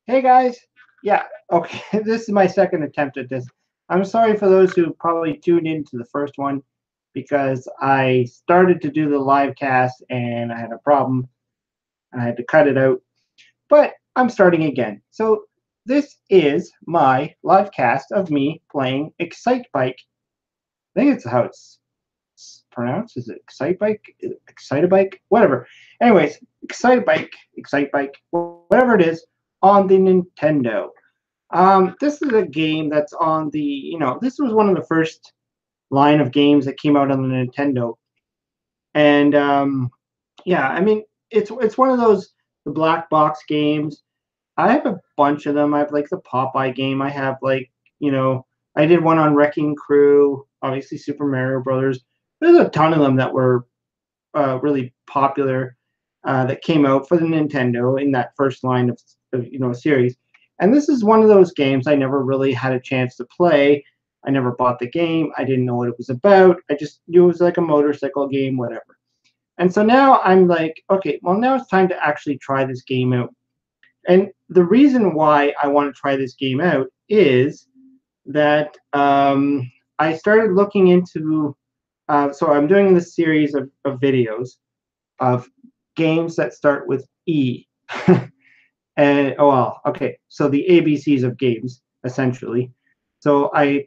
Hey guys, yeah, okay, this is my second attempt at this. I'm sorry for those who probably tuned into the first one because I started to do the live cast and I had a problem. I had to cut it out, but I'm starting again. So this is my live cast of me playing Excitebike. I think it's how it's pronounced. Is it Excitebike? Excitebike? Whatever. Anyways, Excitebike, whatever it is, on the Nintendo. This is a game that's on this was one of the first line of games that came out on the Nintendo. And yeah, I mean, it's one of those the black box games. I have a bunch of them. I have like the Popeye game. I have I did one on Wrecking Crew, obviously Super Mario Brothers. There's a ton of them that were really popular that came out for the Nintendo in that first line of series. And this is one of those games I never really had a chance to play. I never bought the game. I didn't know what it was about. I just knew it was like a motorcycle game, whatever. And so now I'm like, okay, well, now it's time to actually try this game out. And the reason why I want to try this game out is that I started looking into. So I'm doing this series of videos of games that start with E. And oh well, okay. So the ABCs of games, essentially. So I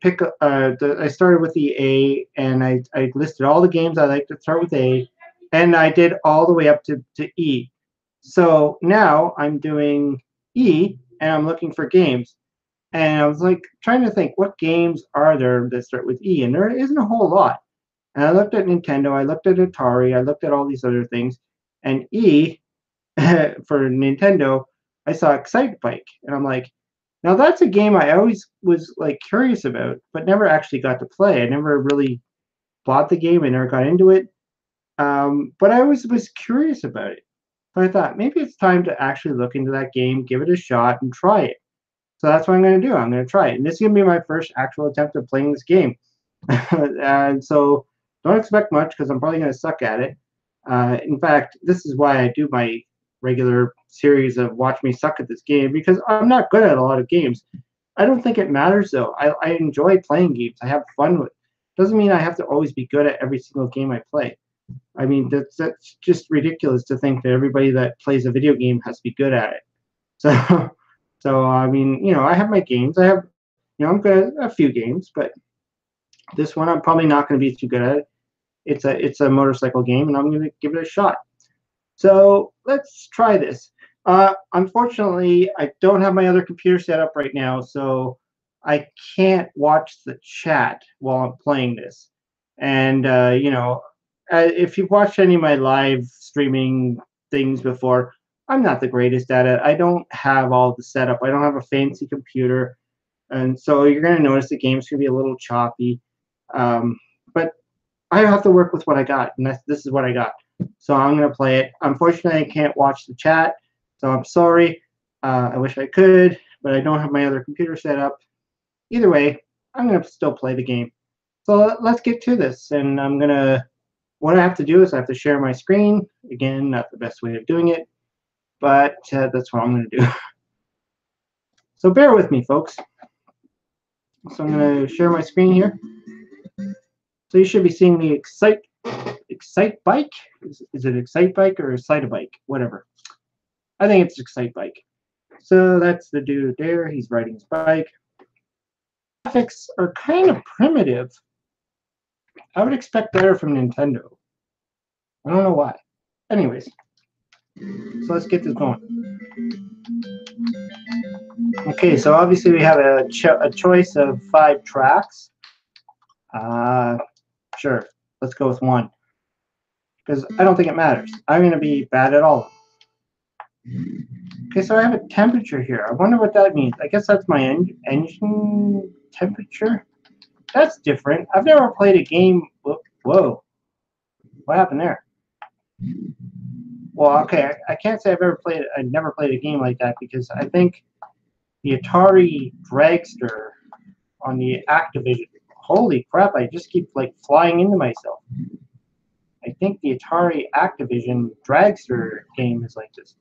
started with the A, and I listed all the games I like to start with A, and I did all the way up to E. So now I'm doing E, and I'm looking for games. And I was like trying to think what games are there that start with E, and there isn't a whole lot. And I looked at Nintendo, I looked at Atari, I looked at all these other things, and E for Nintendo, I saw Excitebike, and I'm like, now that's a game I always was like curious about, but never actually got to play. I never really bought the game, I never got into it, but I always was curious about it. So I thought maybe it's time to actually look into that game, give it a shot, and try it. So that's what I'm going to do. I'm going to try it, and this is going to be my first actual attempt at playing this game. And so don't expect much because I'm probably going to suck at it. In fact, this is why I do my regular series of watch me suck at this game because I'm not good at a lot of games. I don't think it matters though. I enjoy playing games. I have fun with it. Doesn't mean I have to always be good at every single game I play. I mean that's just ridiculous to think that everybody that plays a video game has to be good at it. So so I mean, I have my games. I have I'm good at a few games, but this one I'm probably not going to be too good at it. It's a motorcycle game, and I'm going to give it a shot. So let's try this. Unfortunately, I don't have my other computer set up right now, so I can't watch the chat while I'm playing this. And if you've watched any of my live streaming things before, I'm not the greatest at it. I don't have all the setup. I don't have a fancy computer, and so you're going to notice the game's going to be a little choppy. But I have to work with what I got, and this is what I got. So I'm going to play it. Unfortunately, I can't watch the chat, so I'm sorry. I wish I could, but I don't have my other computer set up. Either way, I'm going to still play the game. So let's get to this, and what I have to do is I have to share my screen. Again, not the best way of doing it, but that's what I'm going to do. So bear with me, folks. So I'm going to share my screen here. So you should be seeing the Excitebike. Is it Excitebike or Excitebike? Whatever. I think it's Excitebike. So that's the dude there. He's riding his bike. Graphics are kind of primitive. I would expect better from Nintendo. I don't know why. Anyways, so let's get this going. Okay, so obviously we have a choice of 5 tracks. Sure, let's go with 1. Because I don't think it matters. I'm going to be bad at all of them. Okay, so I have a temperature here. I wonder what that means. I guess that's my engine temperature. That's different. I've never played a game. Whoa. What happened there? Well, okay, I can't say I've never played a game like that because I think the Atari Dragster on the Activision. Holy crap, I just keep like flying into myself. I think the Atari Activision Dragster game is like this.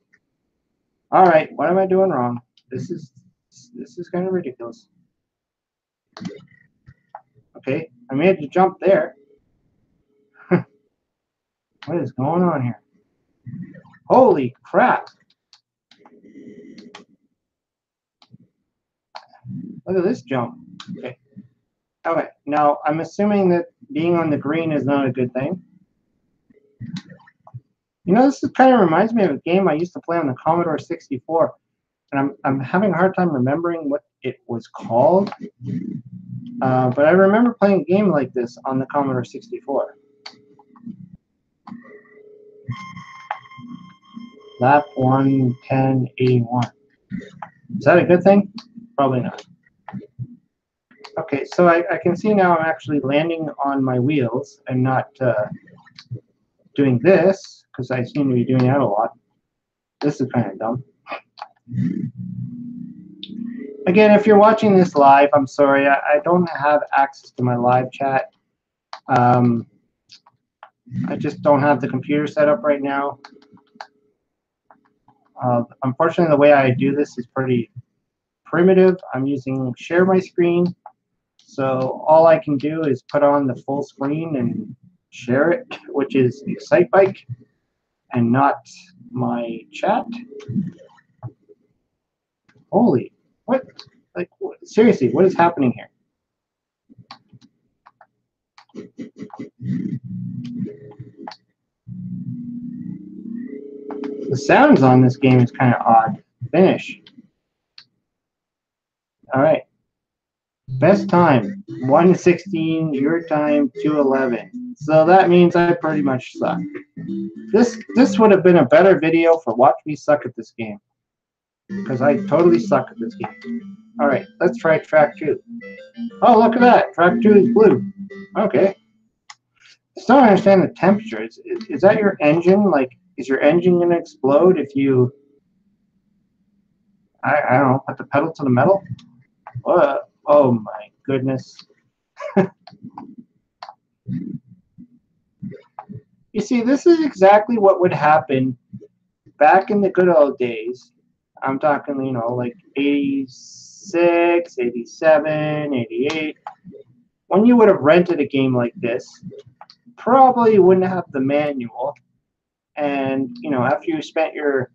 Alright, what am I doing wrong? This is kind of ridiculous. Okay, I made the jump there. What is going on here? Holy crap! Look at this jump. Okay. Okay. Now I'm assuming that being on the green is not a good thing. You know, this kind of reminds me of a game I used to play on the Commodore 64, and I'm having a hard time remembering what it was called. But I remember playing a game like this on the Commodore 64. Lap 11081. Is that a good thing? Probably not. Okay, so I can see now I'm actually landing on my wheels and not doing this, because I seem to be doing that a lot. This is kind of dumb. Again, if you're watching this live, I'm sorry, I don't have access to my live chat. I just don't have the computer set up right now. Unfortunately, the way I do this is pretty primitive. I'm using share my screen. So all I can do is put on the full screen and share it, which is Excitebike and not my chat. Holy, what? Like, seriously, what is happening here? The sounds on this game is kind of odd. Finish. All right. Best time, 1:16. Your time, 2:11. So that means I pretty much suck. This would have been a better video for watch me suck at this game, because I totally suck at this game. All right, let's try track 2. Oh, look at that. Track 2 is blue. Okay. I still don't understand the temperature. Is that your engine? Like, is your engine going to explode if you, I don't know, put the pedal to the metal? What? Oh my goodness. You see, this is exactly what would happen back in the good old days. I'm talking, you know, like 86, 87, 88. When you would have rented a game like this, probably wouldn't have the manual. And, you know, after you spent your,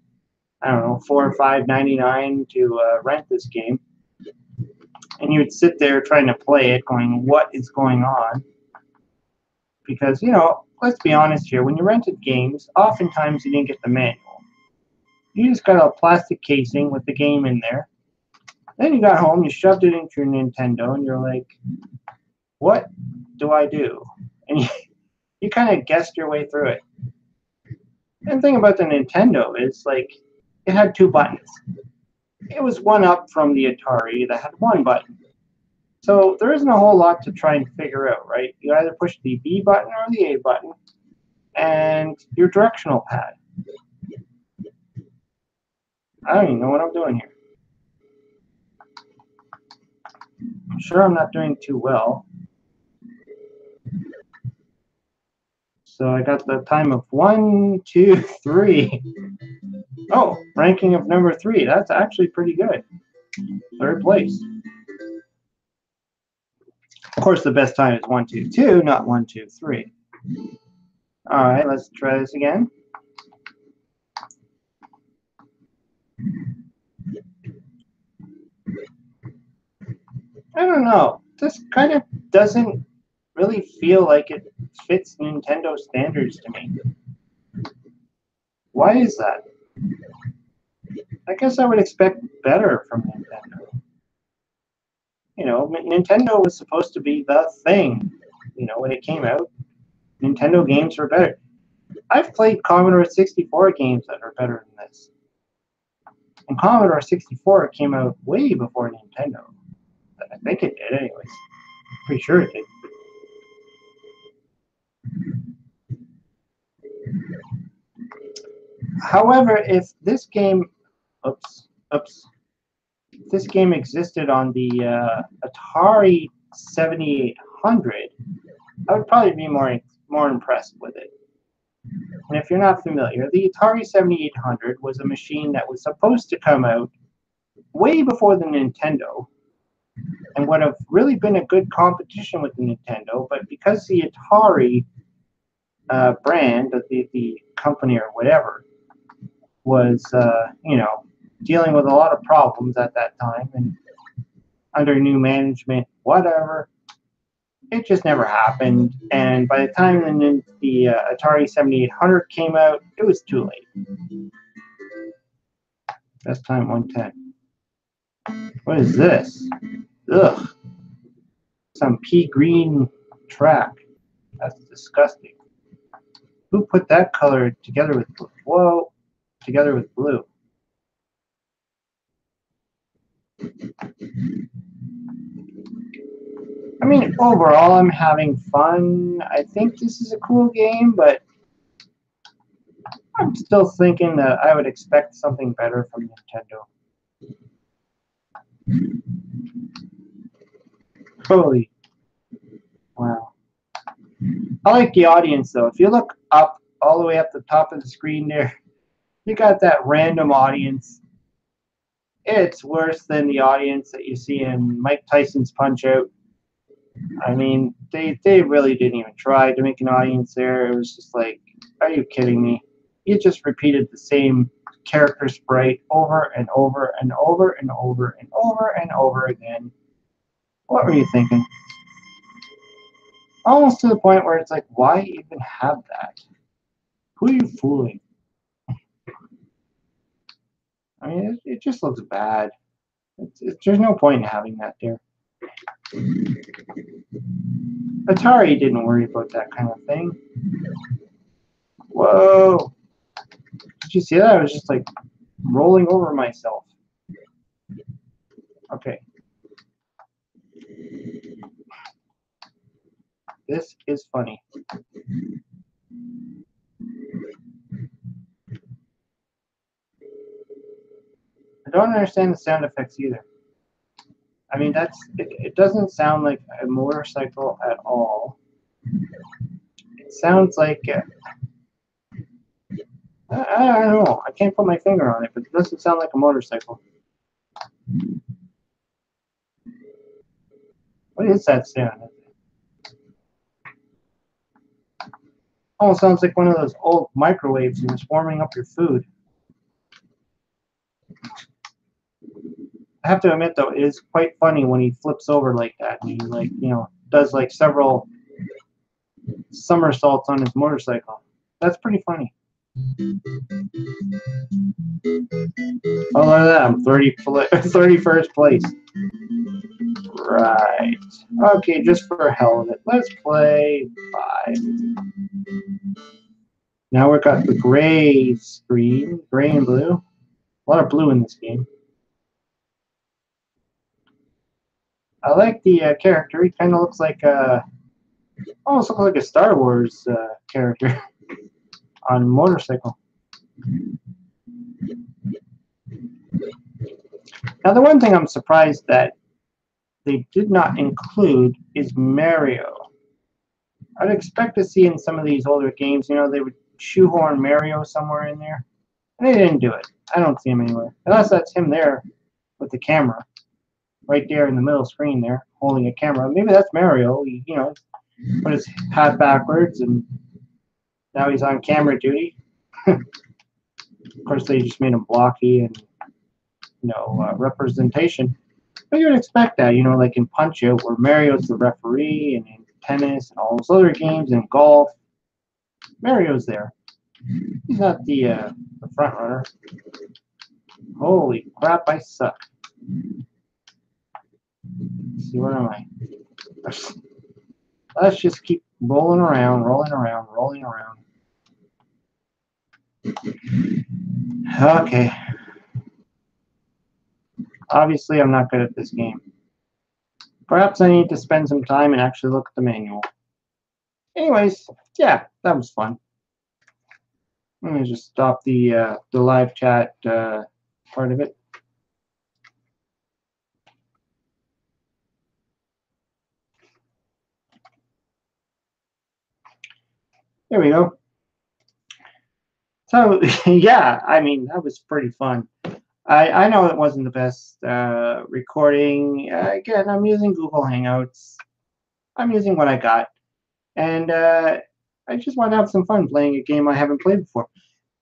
I don't know, $4 or $5.99 to rent this game, and you would sit there trying to play it, going, what is going on? Because, you know, let's be honest here, when you rented games, oftentimes you didn't get the manual. You just got a plastic casing with the game in there. Then you got home, you shoved it into your Nintendo, and you're like, what do I do? And you kind of guessed your way through it. And the thing about the Nintendo is, like, it had 2 buttons. It was one up from the Atari that had 1 button. So there isn't a whole lot to try and figure out, right? You either push the B button or the A button, and your directional pad. I don't even know what I'm doing here. I'm sure I'm not doing too well. So I got the time of 1, 2, 3. Oh, ranking of number 3. That's actually pretty good. 3rd place. Of course, the best time is 1, 2, 2, not 1, 2, 3. All right, let's try this again. I don't know. This kind of doesn't really feel like it fits Nintendo standards to me. Why is that? I guess I would expect better from Nintendo. You know, Nintendo was supposed to be the thing. You know, when it came out, Nintendo games were better. I've played Commodore 64 games that are better than this. And Commodore 64 came out way before Nintendo. I think it did anyways. Pretty sure it did. However, if this game, this game existed on the Atari 7800, I would probably be more impressed with it. And if you're not familiar, the Atari 7800 was a machine that was supposed to come out way before the Nintendo and would have really been a good competition with the Nintendo, but because the Atari brand, the company or whatever, was, dealing with a lot of problems at that time and under new management, whatever, it just never happened. And by the time the Atari 7800 came out, it was too late. Best time 110. What is this? Ugh. Some pea green track. That's disgusting. Who put that color together with blue? Whoa. Together with blue. I mean, overall, I'm having fun. I think this is a cool game, but I'm still thinking that I would expect something better from Nintendo. Holy. Wow. I like the audience, though. If you look up, all the way up the top of the screen there, you got that random audience. It's worse than the audience that you see in Mike Tyson's Punch-Out. I mean, they really didn't even try to make an audience there. It was just like, are you kidding me? You just repeated the same character sprite over and over and over and over and over and over again. What were you thinking? Almost to the point where it's like, why even have that? Who are you fooling? I mean, it just looks bad. There's no point in having that there. Atari didn't worry about that kind of thing. Whoa! Did you see that? I was just like rolling over myself. Okay. This is funny. I don't understand the sound effects either. I mean, it doesn't sound like a motorcycle at all. It sounds like I don't know. I can't put my finger on it, but it doesn't sound like a motorcycle. What is that sound? Almost sounds like one of those old microwaves and it's warming up your food. I have to admit, though, it is quite funny when he flips over like that and he, does like several somersaults on his motorcycle. That's pretty funny. Oh, look at that. I'm 31st place. Right. Okay, just for hell of it. Let's play 5. Now we've got the gray screen. Gray and blue. A lot of blue in this game. I like the character. He kind of looks like almost looks like a Star Wars character on a motorcycle. Now, the one thing I'm surprised that they did not include is Mario. I'd expect to see in some of these older games, they would shoehorn Mario somewhere in there. And they didn't do it. I don't see him anywhere. Unless that's him there with the camera. Right there in the middle screen there, holding a camera. Maybe that's Mario. He, put his hat backwards and now he's on camera duty. Of course, they just made him blocky and, representation. But you would expect that, like in Punch-Out, where Mario's the referee, and in tennis and all those other games, and golf, Mario's there. He's not the front runner. Holy crap, I suck. Let's see, where am I? Let's just keep rolling around. Okay. Obviously, I'm not good at this game. Perhaps I need to spend some time and actually look at the manual. Anyways, yeah, that was fun. Let me just stop the live chat part of it. There we go. So, yeah, I mean, that was pretty fun. I know it wasn't the best recording. Again, I'm using Google Hangouts. I'm using what I got, and I just want to have some fun playing a game I haven't played before.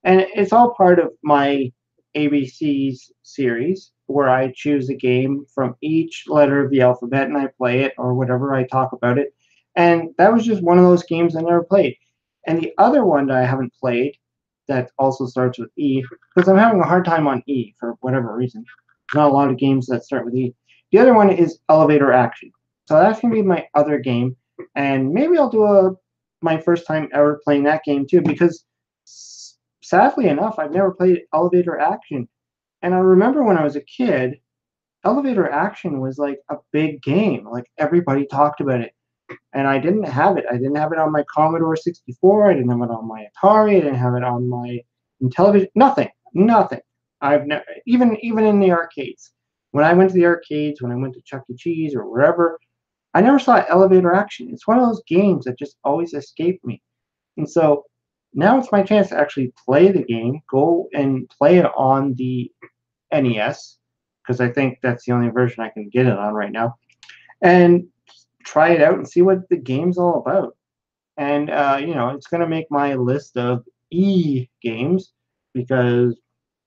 And it's all part of my ABCs series where I choose a game from each letter of the alphabet and I play it or whatever, I talk about it. And that was just one of those games I never played. And the other one that I haven't played that also starts with E, because I'm having a hard time on E for whatever reason. There's not a lot of games that start with E. The other one is Elevator Action. So that's going to be my other game. And maybe I'll do my first time ever playing that game too, because sadly enough, I've never played Elevator Action. And I remember when I was a kid, Elevator Action was like a big game. Like everybody talked about it. And I didn't have it. I didn't have it on my Commodore 64. I didn't have it on my Atari. I didn't have it on my television. Nothing. Nothing. I've never even in the arcades. When I went to the arcades, when I went to Chuck E. Cheese or wherever, I never saw Elevator Action. It's one of those games that just always escaped me. And so now it's my chance to actually play the game, go and play it on the NES, because I think that's the only version I can get it on right now, and try it out and see what the game's all about. And, it's going to make my list of E games because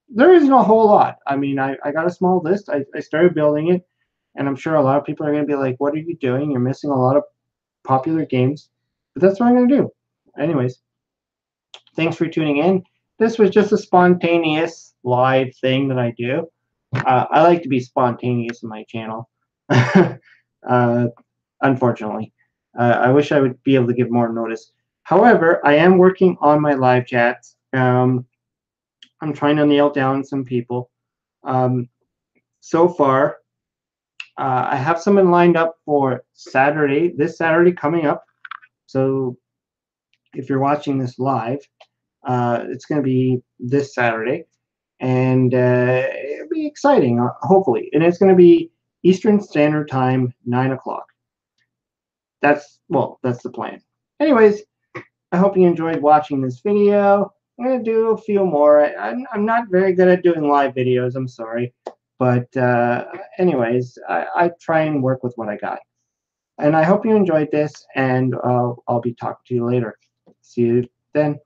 there isn't a whole lot. I mean, I got a small list. I started building it, and I'm sure a lot of people are going to be like, what are you doing? You're missing a lot of popular games. But that's what I'm going to do. Anyways, thanks for tuning in. This was just a spontaneous live thing that I do. I like to be spontaneous in my channel. uh, Unfortunately, I wish I would be able to give more notice. However, I am working on my live chats. I'm trying to nail down some people. So far, I have someone lined up for Saturday, this Saturday coming up. So if you're watching this live, it's going to be this Saturday, and it'll be exciting, hopefully. And it's going to be Eastern Standard Time, 9 o'clock. That's the plan. Anyways, I hope you enjoyed watching this video. I'm going to do a few more. I'm not very good at doing live videos. I'm sorry. But anyways, I try and work with what I got. And I hope you enjoyed this, and I'll be talking to you later. See you then.